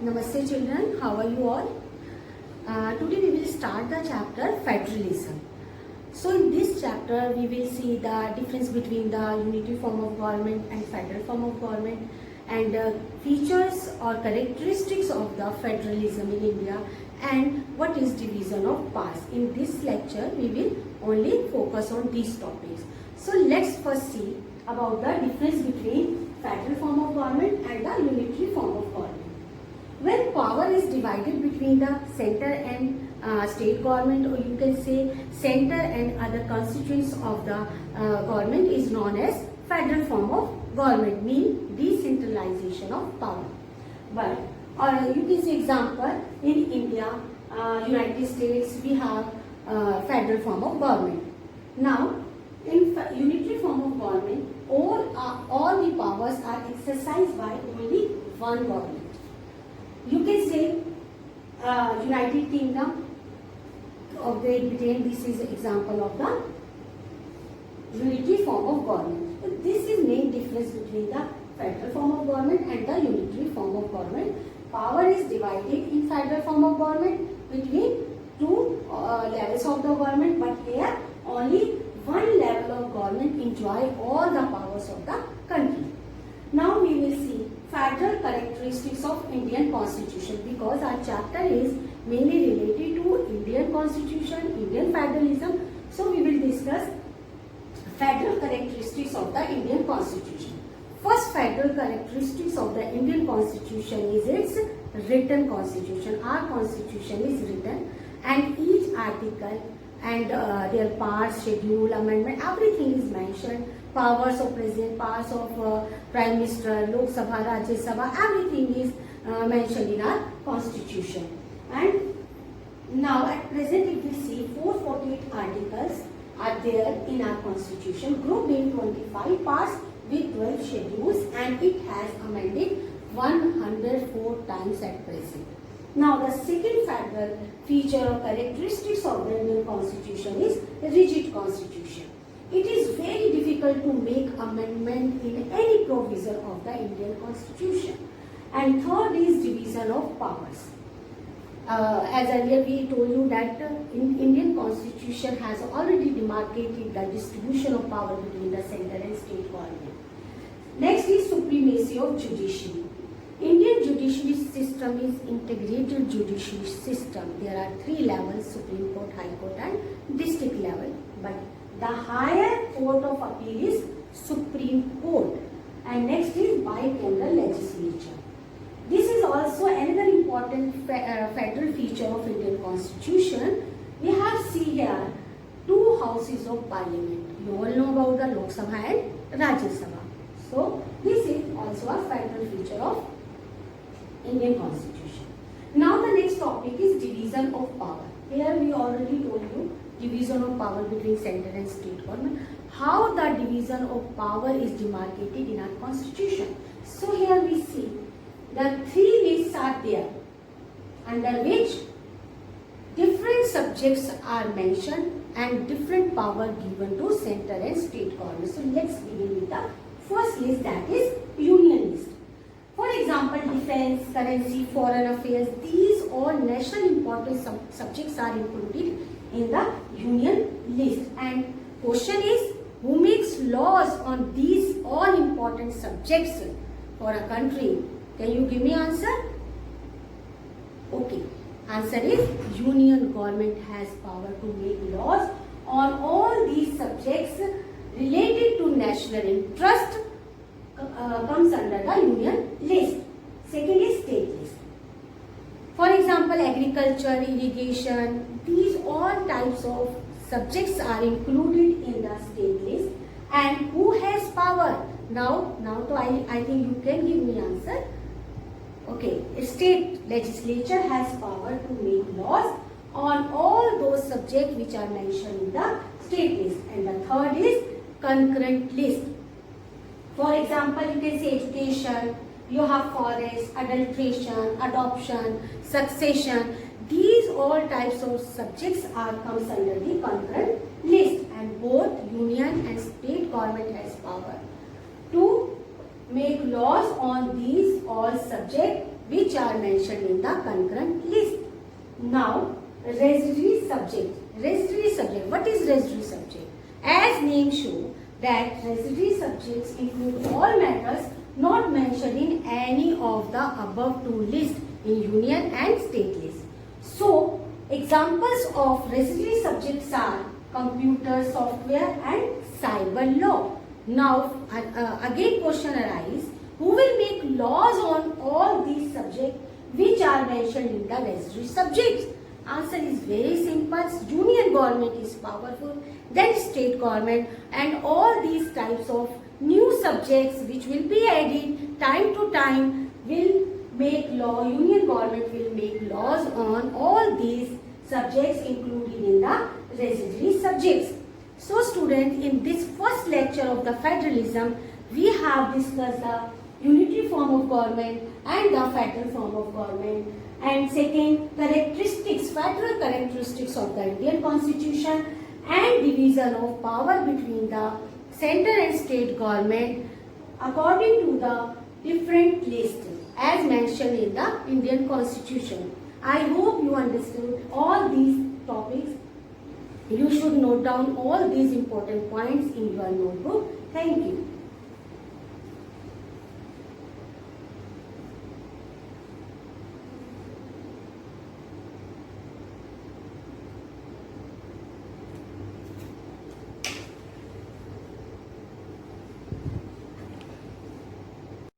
Namaste children, how are you all? Today we will start the chapter Federalism. So in this chapter we will see the difference between the unitary form of government and federal form of government and features or characteristics of the federalism in India and what is division of powers. In this lecture we will only focus on these topics. So let's first see about the difference between federal form of government and the unitary form of government. When power is divided between the center and state government, or you can say center and other constituents of the government, is known as federal form of government, mean decentralization of power. But you can say example, in India, United States, we have federal form of government. Now in unitary form of government, all the powers are exercised by only one government. You can say United Kingdom of Great Britain. This is an example of the unitary form of government. This is main difference between the federal form of government and the unitary form of government. Power is divided in federal form of government between two levels of the government, but here only one level of government enjoy all the powers of the country. Now we will see federal characteristics of Indian Constitution, because our chapter is mainly related to Indian Constitution, Indian federalism. So we will discuss federal characteristics of the Indian Constitution. First federal characteristics of the Indian Constitution is its written constitution. Our constitution is written and each article and their parts, schedule, amendment, everything is mentioned. Powers of president, powers of prime minister, Lok Sabha, Rajya Sabha, everything is mentioned in our constitution. And now at present if we see 448 articles are there in our constitution, grouped in 25 parts with 12 schedules, and it has amended 104 times at present. Now the second federal feature or characteristics of the Indian Constitution is rigid constitution. It is very difficult to make amendment in any provision of the Indian Constitution. And third is division of powers. As earlier we told you that Indian Constitution has already demarcated the distribution of power between the center and state government. Next is supremacy of judiciary. Indian judiciary system is integrated judiciary system. There are three levels: Supreme Court, High Court and district level. But the higher court of appeal is Supreme Court. And next is bicameral legislature. This is also another important federal feature of Indian Constitution. We have see here two houses of parliament. You all know about the Lok Sabha and Rajya Sabha. So this is also a federal feature of Indian Constitution. Now the next topic is division of power. Here we already told you division of power between center and state government. How the division of power is demarcated in our constitution. So here we see the three lists are there, under which different subjects are mentioned and different power given to center and state government. So let's begin with the first list, that is union list. For example, defense, currency, foreign affairs, these all national important subjects are included in the union list. And question is, who makes laws on these all important subjects for a country? Can you give me answer? Okay. Answer is union government has power to make laws on all these subjects related to national interest. Comes under the union list. Second is state list. For example, agriculture, irrigation, these all types of subjects are included in the state list. And who has power? Now so I think you can give me answer. Okay, state legislature has power to make laws on all those subjects which are mentioned in the state list. And the third is concurrent list. For example, you can say education, you have forest, adulteration, adoption, succession. These all types of subjects comes under the concurrent list, and both union and state government has power to make laws on these all subjects which are mentioned in the concurrent list. Now, residuary subject. Residuary subject. What is residuary subject? As name show that residuary subjects include all matters not mentioned in any of the above two lists in union and state list. So, examples of residuary subjects are computer, software and cyber law. Now, again question arises, who will make laws on all these subjects which are mentioned in the residuary subjects? Answer is very simple. Union government is powerful, then state government, and all these types of new subjects which will be added time to time will make law. Union government will make laws on all these subjects included in the residuary subjects. So students, in this first lecture of the federalism, we have discussed the unitary form of government and the federal form of government, and second, characteristics, federal characteristics of the Indian Constitution, and division of power between the center and state government according to the different lists as mentioned in the Indian Constitution. I hope you understood all these topics. You should note down all these important points in your notebook. Thank you.